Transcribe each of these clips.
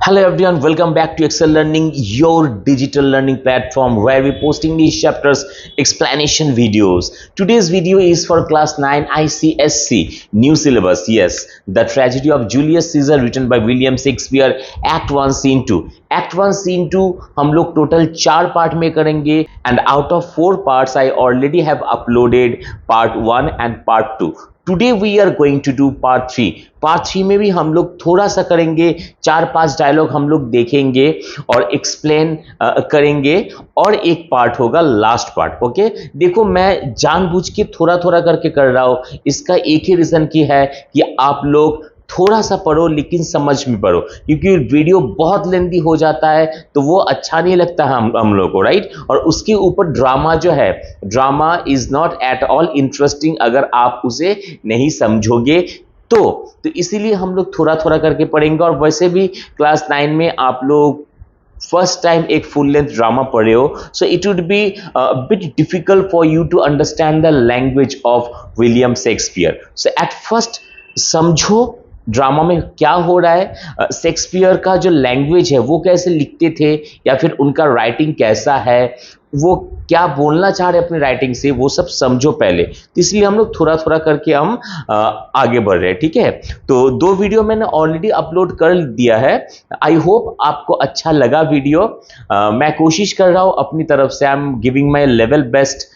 Hello everyone, welcome back to Excel Learning, your digital learning platform where we post English chapters explanation videos. Today's video is for class 9 ICSC, new syllabus. Yes, The Tragedy of Julius Caesar written by William Shakespeare, Act 1 Scene 2. Act 1 Scene 2 हम लोग total 4 part में करेंगे and out of 4 parts I already have uploaded part 1 and part 2. Today we are going to do part 3. Part 3 में भी हम लोग थोड़ा सा करेंगे, 4-5 डायलॉग हम लोग देखेंगे और एक्सप्लेन करेंगे और एक पार्ट होगा लास्ट पार्ट. ओके, देखो मैं जानबूझ के थोड़ा थोड़ा करके कर रहा हूँ. इसका एक ही रीजन की है कि आप लोग थोड़ा सा पढ़ो लेकिन समझ में पढ़ो, क्योंकि वीडियो बहुत लेंदी हो जाता है तो वो अच्छा नहीं लगता हम लोग को, राइट. और उसके ऊपर ड्रामा जो है, drama is not at all interesting अगर आप उसे नहीं समझोगे तो इसीलिए हम लोग थोड़ा थोड़ा करके पढ़ेंगे. और वैसे भी क्लास 9 में आप लोग फर्स्ट टाइम एक फुल लेंथ ड्रामा पढ़े हो, so it would be bit difficult for you to understand the language of William Shakespeare. So at first समझो ड्रामा में क्या हो रहा है, शेक्सपियर का जो लैंग्वेज है वो कैसे लिखते थे या फिर उनका राइटिंग कैसा है, वो क्या बोलना चाह रहे अपनी राइटिंग से, वो सब समझो पहले. तो इसलिए हम लोग थोड़ा थोड़ा करके हम आगे बढ़ रहे हैं. ठीक है, तो 2 वीडियो मैंने ऑलरेडी अपलोड कर दिया है. आई होप आपको अच्छा लगा वीडियो. मैं कोशिश कर रहा हूँ अपनी तरफ से, I am giving my level best,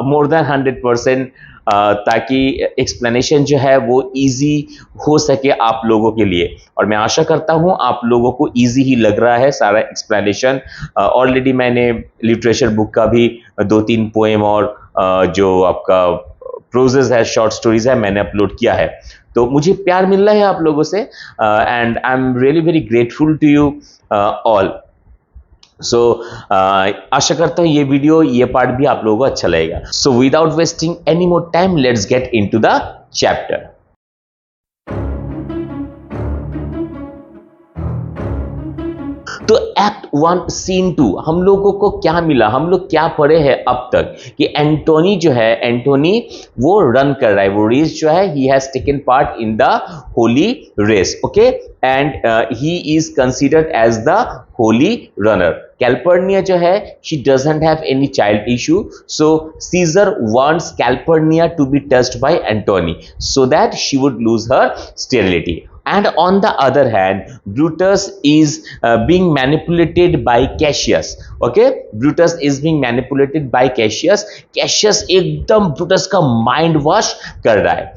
more than 100%, ताकि एक्सप्लेनेशन जो है वो इजी हो सके आप लोगों के लिए. और मैं आशा करता हूं आप लोगों को इजी ही लग रहा है सारा एक्सप्लेनेशन. ऑलरेडी मैंने लिटरेचर बुक का भी 2-3 पोएम और जो आपका प्रोजेस है, शॉर्ट स्टोरीज है, मैंने अपलोड किया है. तो मुझे प्यार मिल रहा है आप लोगों से and I am really very grateful to you all. So आशा करता हूं ये वीडियो, ये पार्ट भी आप लोगों को अच्छा लगेगा. So without wasting any more time, let's get into the chapter. तो एक्ट 1 सीन 2 हम लोगों को क्या मिला, हम लोग क्या पढ़े हैं अब तक कि एंटोनी जो है, एंटोनी वो रन कर रहा है, वो रेस जो है, he has taken part in the holy race. Okay, and he is considered as the holy runner. Calpurnia जो है, she doesn't have any child issue, so Caesar wants Calpurnia to be touched by Antony so that she would lose her sterility. And on the other hand, Brutus is being manipulated by Cassius. Okay, Brutus is being manipulated by Cassius. Cassius एकदम Brutus का mind wash कर रहा है.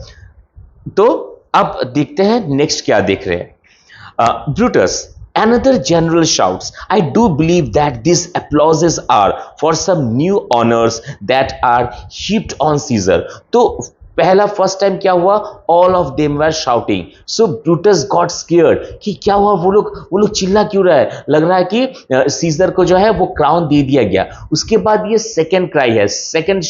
तो अब देखते हैं next क्या देख रहे हैं. Brutus, another general shouts, I do believe that these applauses are for some new honors that are heaped on Caesar. तो पहला फर्स्ट टाइम क्या हुआ, all of them were shouting. So Brutus got scared कि क्या हुआ, वो लोग चिल्ला क्यों रहा है, लग रहा है कि सीजर को जो है वो क्राउन दे दिया गया. उसके बाद ये सेकंड क्राई है, सेकंड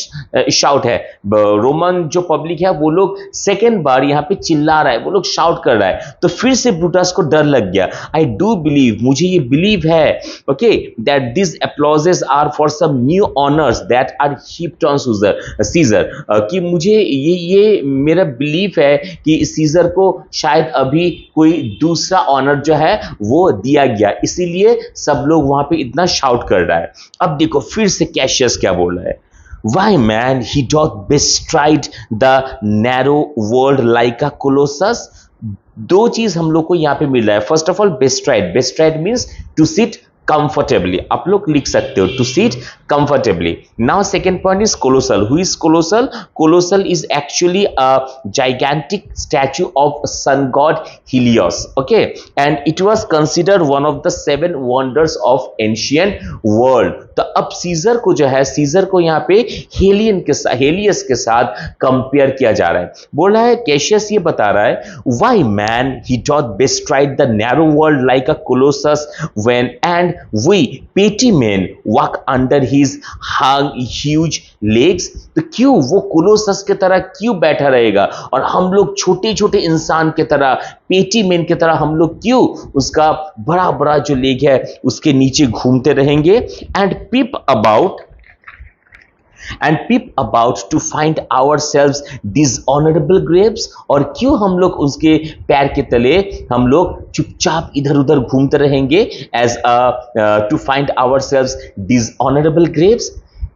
शाउट है. रोमन जो पब्लिक है वो लोग सेकंड बार यहाँ पे चिल्ला रहा है, वो लोग शाउट कर रहा है. तो फिर से ब्रूटस को डर लग गया. आई डू बिलीव, मुझे ये बिलीव है, okay, that this applauses are for some new honours that are heaped on Caesar, कि मुझे ये मेरा बिलीफ है कि सीजर को शायद अभी कोई दूसरा ऑनर जो है वो दिया गया, इसीलिए सब लोग वहां पे इतना शाउट कर रहा है. अब देखो फिर से कैशियस क्या बोल रहा है. Why man, he doth bestride the narrow world like a colossus. 2 चीज हम लोग को यहाँ पे मिल रहा है. First of all bestride, bestride means to sit comfortably. आप लोग लिख सकते हो to sit comfortably. Now second point is colossal. Who is colossal? Colossal is actually a gigantic statue of sun god Helios. Okay, and it was considered one of the 7 wonders of ancient world. तो अब scissor को जो है, scissor को यहाँ पे Helios के साथ कंपेयर किया जा रहा है. बोल रहा है, कैशियस ये बता रहा है, why man he doth bestride the narrow world like a colossus when and we petty men walk under his huge legs. तो क्यों वो कोलोसस के तरह क्यों बैठा रहेगा और हम लोग छोटे छोटे इंसान के तरह, पेटी मैन के तरह हम लोग क्यों उसका बड़ा बड़ा जो लेग है उसके नीचे घूमते रहेंगे. And peep about and peep about to find ourselves dishonourable graves, और क्यों हम लोग उसके पैर के तले हम लोग चुपचाप इधर उधर घूमते रहेंगे as to find ourselves dishonourable graves.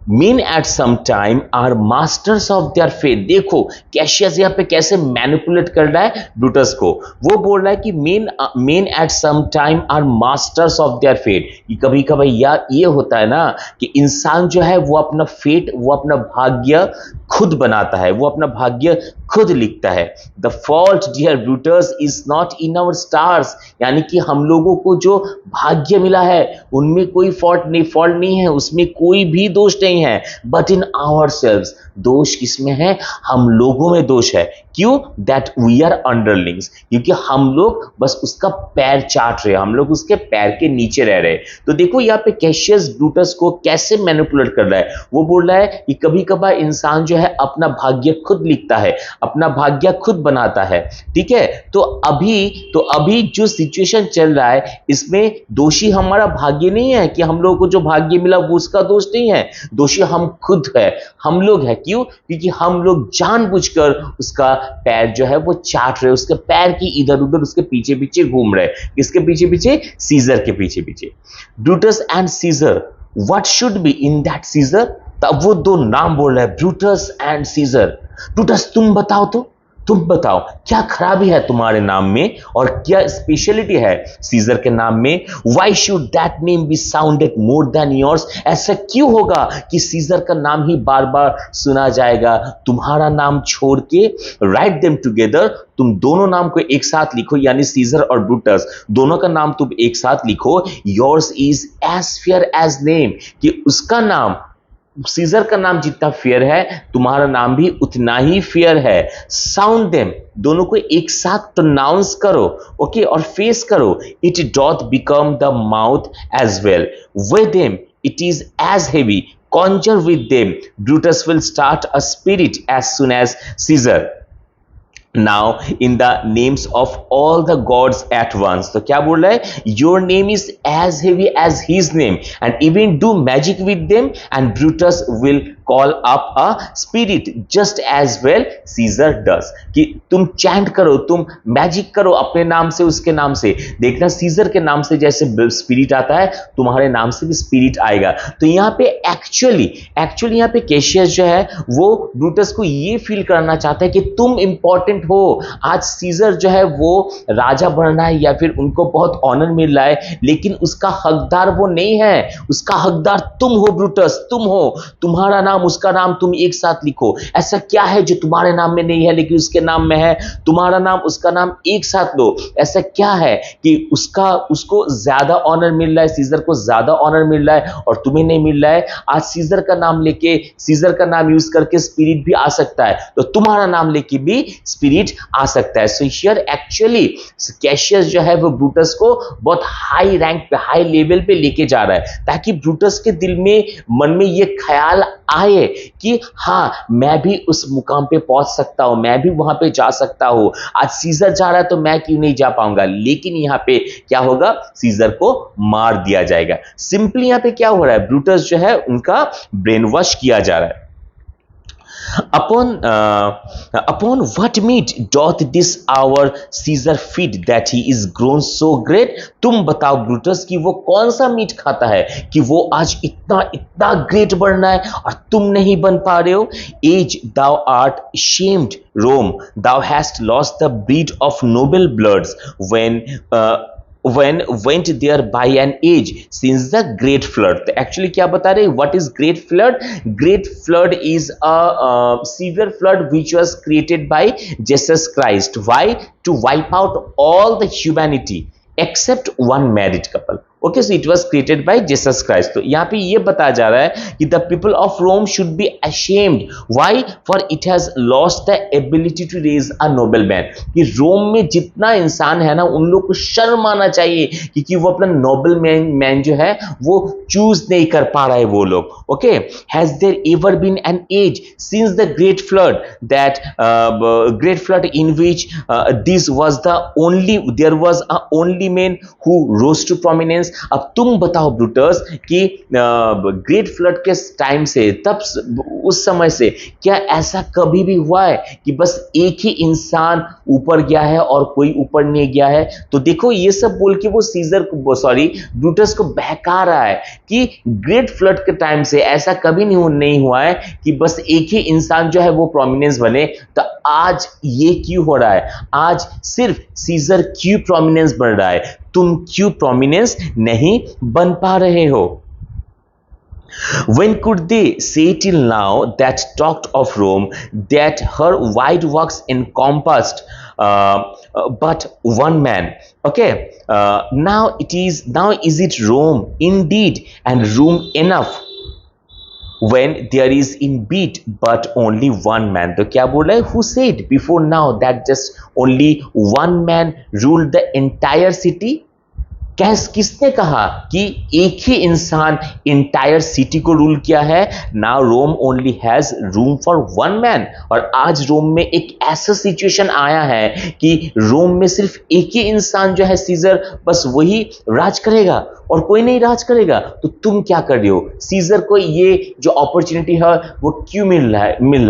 Men at some time are masters of their fate. देखो कैशियस यहाँ पे कैसे मैनिपुलेट कर रहा है ब्रूटस को। वो बोल रहा है कि men at some time are masters of their fate. कभी कभी ये होता है ना कि इंसान जो है वो अपना फेट, वो अपना भाग्य खुद बनाता है, वो अपना भाग्य खुद लिखता है। The fault dear Brutus is not in our stars, यानी कि हम लोगों को जो भाग्य मिला है उनमें कोई फॉल्ट नहीं है, उसमें कोई भी दोष नहीं है, बट इन आवर सेल्व्स। दोष किसमें है? हम लोगों में दोष है। क्यों? दैट वी आर अंडरलिंग्स, क्योंकि हम लोग बस उसका पैर चाट रहे हैं, हम लोग उसके पैर के नीचे रह रहे हैं। तो देखो यहाँ पे कैशियस ब्रूटस को कैसे मैनिपुलेट कर रहा है। वो बोल रहा है कि कभी कभार इंसान जो है अपना भाग्य खुद लिखता है, अपना भाग्य खुद बनाता है। ठीक है, तो अभी जो सिचुएशन चल रहा है इसमें दोषी हमारा भाग्य नहीं है कि हम लोगों को जो भाग्य मिला वो उसका दोष नहीं है, दोषी हम खुद है, हम लोग है। क्यों? क्योंकि हम लोग जानबूझकर उसका पैर जो है वो चाट रहे, उसके पैर की इधर उधर उसके पीछे पीछे घूम रहे। किसके पीछे पीछे? सीजर के पीछे पीछे। Brutus and Caesar, what should be in that Caesar? तब वो दो नाम बोल रहा है, ब्रूटस एंड सीजर। ब्रूटस तुम बताओ, तो तुम बताओ क्या खराबी है तुम्हारे नाम में और क्या स्पेशलिटी है सीजर के नाम में? Why should that name be sounded more than yours? ऐसा क्यों होगा कि सीजर का नाम ही बार बार सुना जाएगा? तुम्हारा नाम छोड़ के राइट देम टुगेदर, तुम दोनों नाम को एक साथ लिखो, यानी सीजर और ब्रूटस दोनों का नाम तुम एक साथ लिखो। Yours is as fair as name, कि उसका नाम, सीजर का नाम जितना फेयर है तुम्हारा नाम भी उतना ही फेयर है। साउंड देम, दोनों को एक साथ प्रोनाउंस करो, ओके, और फेस करो। It doth become the mouth as well, with them it is as heavy, conjure with them, Brutus will start a spirit as soon as Caesar. Now in the names of all the gods at once, तो क्या बोल रहा है? Your name is as heavy as his name, and even do magic with them, and Brutus will call up a spirit just as well Caesar does. कि तुम chant करो, तुम magic करो अपने नाम से, उसके नाम से। देखना सीजर के नाम से जैसे स्पिरिट आता है तुम्हारे नाम से भी स्पिरिट आएगा। तो यहाँ पे एक्चुअली यहाँ पे कैशियस जो है वो ब्रूटस को ये फील करना चाहता है कि तुम इंपॉर्टेंट हो। आज सीजर जो है वो राजा बन रहा है या फिर उनको बहुत ऑनर मिल रहा है, लेकिन उसका हकदार वो नहीं है, उसका हकदार तुम हो ब्रूटस, तुम हो। तुम्हारा नाम उसका नाम तुम एक साथ लिखो। ऐसा क्या है जो तुम्हारे नाम में नहीं है लेकिन उसके नाम में है? तुम्हारा नाम उसका नाम एक साथ लो। ऐसा क्या है कि उसको ज्यादा ऑनर मिल रहा है, सीजर को ज्यादा ऑनर मिल रहा है और तुम्हें नहीं मिल रहा है? आज सीजर का नाम लेके, सीजर का नाम यूज करके स्पिरिट भी आ सकता है, तो तुम्हारा नाम लेके भी स्पिरिट आ सकता है। सो हियर एक्चुअली कैशियस जो है वो ब्रूटस को बहुत हाई रैंक पे, हाई लेवल पे लेके जा रहा है, ताकि ब्रूटस के दिल में, मन में ये ख्याल आए कि हाँ मैं भी उस मुकाम पे पहुंच सकता हूं, मैं भी वहां पे जा सकता हूं। आज सीजर जा रहा है तो मैं क्यों नहीं जा पाऊंगा? लेकिन यहां पे क्या होगा? सीजर को मार दिया जाएगा। सिंपली यहां पे क्या हो रहा है? ब्रूटस जो है उनका ब्रेन वॉश किया जा रहा है। Upon what meat doth this our Caesar feed that he is grown so great? तुम बताओ ब्रूटस कि वो कौन सा मीट खाता है कि वो आज इतना ग्रेट बनना है और तुम नहीं बन पा रहे हो? Age thou art shamed Rome, thou hast lost the breed of noble bloods when went there by an age since the great flood. तो एक्चुअली क्या बता रहे? What is great flood? Great flood is a severe flood which was created by Jesus Christ. Why? To wipe out all the humanity except one married couple. Okay, so it was created by Jesus Christ. तो यहाँ पे ये बताया जा रहा है कि the people of Rome should be ashamed. Why? For it has lost the ability to raise a noble man. कि रोम में जितना इंसान है ना, उन लोग को शर्म आना चाहिए क्योंकि वो अपना नोबल मैन जो है वो चूज नहीं कर पा रहा है वो लोग। Okay, has there ever been an age since the great flood in which there was a only man who rose to prominence? अब तुम बताओ ब्रूटस कि ग्रेट फ्लड के टाइम से तब उस समय से क्या ऐसा कभी भी हुआ है कि बस एक ही इंसान ऊपर गया है और कोई ऊपर नहीं गया है? तो देखो ये सब बोल के वो सीजर को सॉरी ब्रूटस को बहका रहा है कि ग्रेट फ्लड के टाइम से ऐसा कभी नहीं हुआ है कि बस एक ही इंसान जो है वो प्रोमिनेंस बने। तो आज ये क्यों हो रहा है? आज सिर्फ सीजर क्यों प्रोमिनेंस बन रहा है? तुम क्यों प्रोमिनेंस नहीं बन पा रहे हो? When could they say till now that talked of Rome, that her wide works encompassed but one man? Okay, now is it Rome indeed and room enough when there is indeed but only one man? तो क्या बोल रहा है? Who said before now that just only one man ruled the entire city? किसने कहा कि एक ही इंसान इंटायर सिटी को रूल किया है? Now Rome only has room for one man. और आज रोम में एक ऐसा सिचुएशन आया है कि रोम में सिर्फ एक ही इंसान जो है सीजर, बस वही राज करेगा और कोई नहीं राज करेगा। तो तुम क्या कर रहे हो? सीजर को ये जो अपॉर्चुनिटी है वो क्यों मिल रहा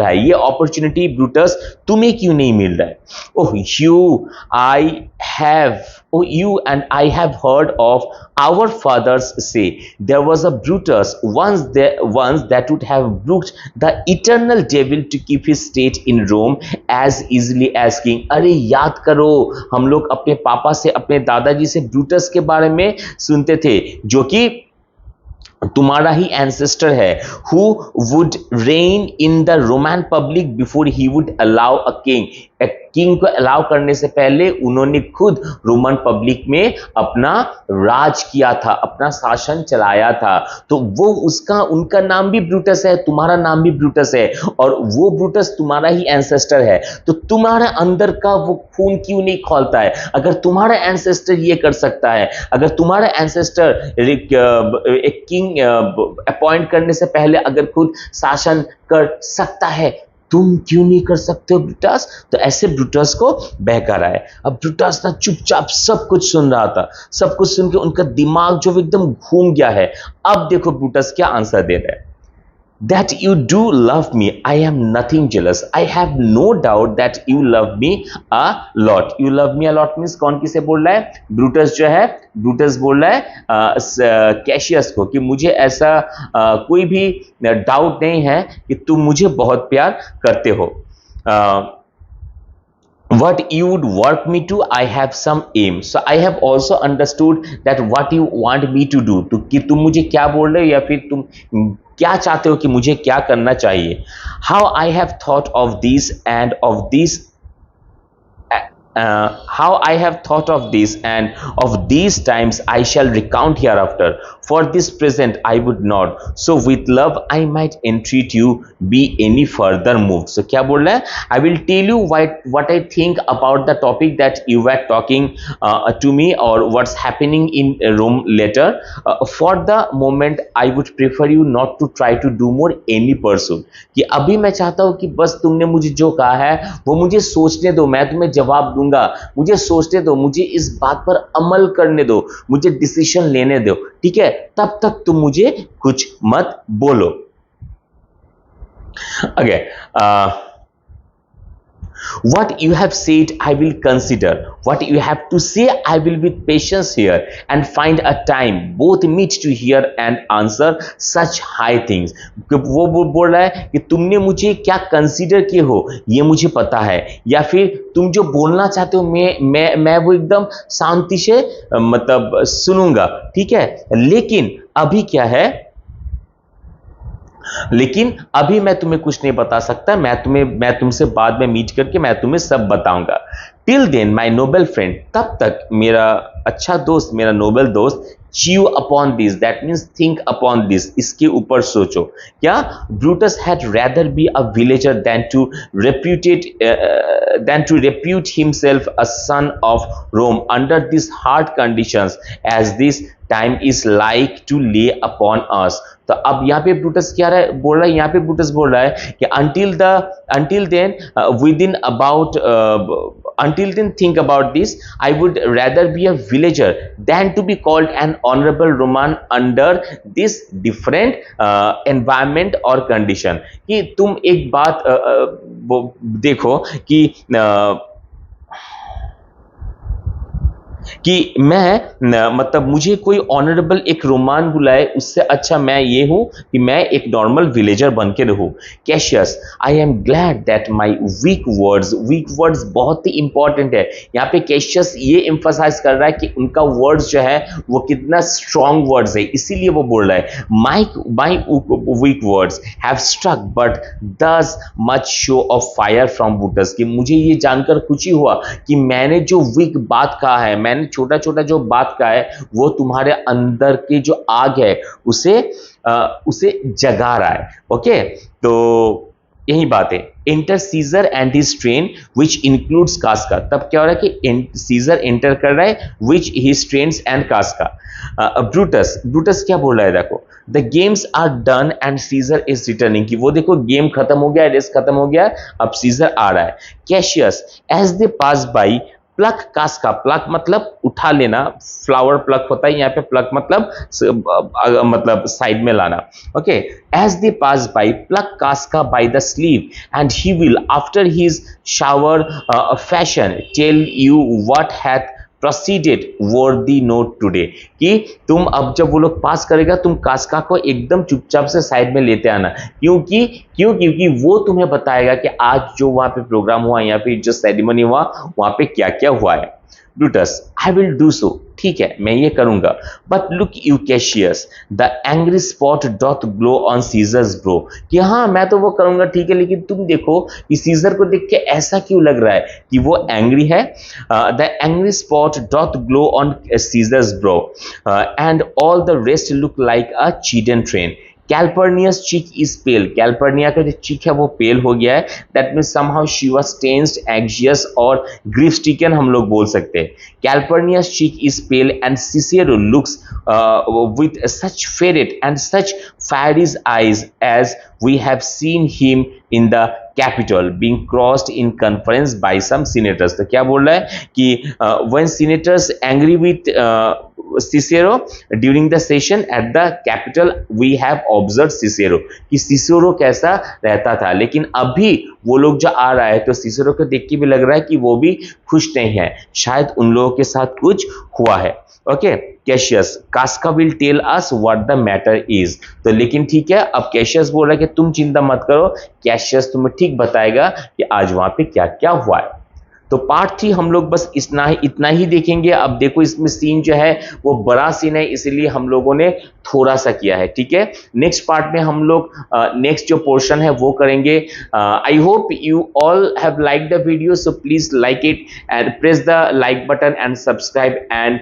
है? ये अपॉर्चुनिटी ब्रूटस तुम्हें क्यों नहीं मिल रहा है? ओह you and I have heard of our fathers say there was a Brutus once that would have brooked the eternal devil to keep his state in Rome as easily as king। अरे याद करो, हम लोग अपने पापा से, अपने दादाजी से ब्रूटस के बारे में सुनते थे, जो कि तुम्हारा ही एंसेस्टर है, who would reign in the Roman public before he would allow a king। King को अलाउ करने से पहले उन्होंने खुद रोमन पब्लिक में अपना राज किया था, अपना शासन चलाया था। तो वो उनका नाम भी ब्रूटस है, तुम्हारा नाम भी ब्रूटस है, और वो ब्रूटस तुम्हारा ही एंसेस्टर है। तो तुम्हारे अंदर का वो खून क्यों नहीं खौलता है? अगर तुम्हारा एंसेस्टर ये कर सकता है, अगर तुम्हारा एंसेस्टर एक किंग अपॉइंट करने से पहले अगर खुद शासन कर सकता है, तुम क्यों नहीं कर सकते हो ब्रूटस? तो ऐसे ब्रूटस को बहका रहा है। अब ब्रूटस ना चुपचाप सब कुछ सुन रहा था, सब कुछ सुन के उनका दिमाग जो एकदम घूम गया है। अब देखो ब्रूटस क्या आंसर दे रहा है। That you do love me, I am nothing jealous, I have no doubt that you love me a lot। you love me a lot means कौन किसे बोल रहा है? ब्रूटस जो है, ब्रूटस बोल रहा है कैशियस को कि मुझे ऐसा कोई भी डाउट नहीं है कि तुम मुझे बहुत प्यार करते हो। what you would work me to, I have some aim, so I have also understood that what you want me to do। तो कि तुम मुझे क्या बोल रहे हो या फिर तुम क्या चाहते हो कि मुझे क्या करना चाहिए। how I have thought of this and of this how I have thought of this and of these times I shall recount hereafter। for this present I would not, so with love I might entreat you be any further moved। so क्या बोल रहा है? I will tell you what I think about the topic that you were talking to me or what's happening in Rome later। for the moment I would prefer you not to try to do more any pursuit। कि अभी मैं चाहता हूं कि बस तुमने मुझे जो कहा है वो मुझे सोचने दो, मैं तुम्हें जवाब दूंगा, मुझे सोचने दो, मुझे इस बात पर अमल करने दो, मुझे डिसीजन लेने दो, ठीक है? तब तक तुम मुझे कुछ मत बोलो। Okay, what you have said I will consider, what you have to say I will with patience hear and find a time both meet to hear and answer such high things। वो बोल रहा है कि तुमने मुझे क्या consider किए हो ये मुझे पता है, या फिर तुम जो बोलना चाहते हो मैं वो एकदम शांति से मतलब सुनूंगा, ठीक है? लेकिन अभी क्या है, लेकिन अभी मैं तुम्हें कुछ नहीं बता सकता, मैं तुमसे बाद में मीट करके मैं तुम्हें सब बताऊंगा। Till then my noble friend, तब तक मेरा अच्छा दोस्त, मेरा नोबल दोस्त, chew upon this, that means think upon this, इसके ऊपर सोचो। क्या? Brutus had rather be a villager than to repute himself a son of Rome under these hard conditions as this time is like to lay upon us। तो अब यहाँ पे Brutus क्या बोल रहा है? यहाँ पे ब्रूटस बोल रहा है कि until then within about until then think about this. I would rather be a villager than to be called an honorable Roman under this different environment or condition. कि तुम एक बात देखो कि मैं मतलब मुझे कोई ऑनरेबल एक रोमान बुलाए, उससे अच्छा मैं ये हूं कि मैं एक नॉर्मल विलेजर बन के रहूं. Cassius, I am glad that my weak words बहुत ही इंपॉर्टेंट है. यहाँ पे कैशियस ये एम्फसाइज कर रहा है कि उनका वर्ड्स जो है वो कितना स्ट्रॉन्ग वर्ड्स है, इसीलिए वो बोल रहा है my weak words have struck but thus much show of fire from Brutus. कि मुझे ये जानकर खुशी हुआ कि मैंने जो वीक बात कहा है, मैंने छोटा छोटा जो बात कहा है, वो तुम्हारे अंदर की जो आग है उसे जगा रहा है. ओके, तो यही बात है. Enter Caesar and his train which includes Casca. तब क्या हो रहा है कि सीजर एंटर कर रहा है which his trains and Casca. Brutus क्या बोल रहा है, देखो the games are done and Caesar is returning. कि वो देखो गेम खत्म हो गया, रेस खत्म हो गया, अब सीजर आ रहा है. Cassius, as they pass by pluck Casca. Pluck मतलब उठा लेना, फ्लावर प्लक होता है, यहाँ पे प्लक मतलब साइड में लाना. Okay, as they pass by pluck Casca by the sleeve and he will after his sour fashion tell you what hath proceeded worthy note today. कि तुम अब जब वो लोग पास करेगा, तुम कास्का को एकदम चुपचाप से साइड में लेते आना. क्योंकि वो तुम्हें बताएगा कि आज जो वहां पे प्रोग्राम हुआ, यहाँ पे जो सेरेमनी हुआ, वहां पे क्या क्या हुआ है. Brutus, I will do so. ठीक है, मैं ये करूंगा. But look you Cassius, the angry spot doth glow on Caesar's brow. कि हाँ मैं तो वो करूंगा, ठीक है, लेकिन तुम देखो कि सीजर को देख के ऐसा क्यों लग रहा है कि वो एंग्री है. The angry spot doth glow on Caesar's brow and all the rest look like a chidden train. Calpurnia's cheek is pale. Calpurnia का जो चीक है वो पेल हो गया है. That means somehow she was tensed, anxious और grief stricken हम लोग बोल सकते हैं. Calpurnia's cheek is pale and Cicero looks with such ferret and such fiery eyes as we have seen him in the Capitol being crossed in conference by some senators. तो क्या बोल रहा है कि when senators angry with Cicero during the session at the Capitol we have observed Cicero. कि Cicero कैसा रहता था, लेकिन अभी वो लोग जो आ रहा है तो सिसेरो को देख के भी लग रहा है कि वो भी खुश नहीं है, शायद उन लोगों के साथ कुछ हुआ है. Okay, Cassius, Casca will tell us what the matter is. तो लेकिन ठीक है, अब कैशियस बोल रहा है कि तुम चिंता मत करो, कैशियस तुम्हें ठीक बताएगा कि आज वहां पे क्या क्या हुआ है. तो पार्ट 3 हम लोग बस इतना ही देखेंगे. अब देखो इसमें सीन जो है वो बड़ा सीन है, इसलिए हम लोगों ने थोड़ा सा किया है. ठीक है, नेक्स्ट पार्ट में हम लोग नेक्स्ट जो पोर्शन है वो करेंगे. I hope you all have like the video, so please like it and press the like button and subscribe and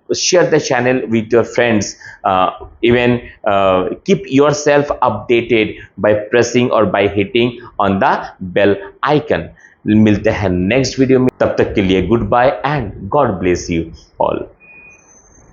share the channel with your friends. Even keep yourself updated by pressing or by hitting on the bell icon. मिलते हैं next video में, तब तक के लिए goodbye and God bless you all.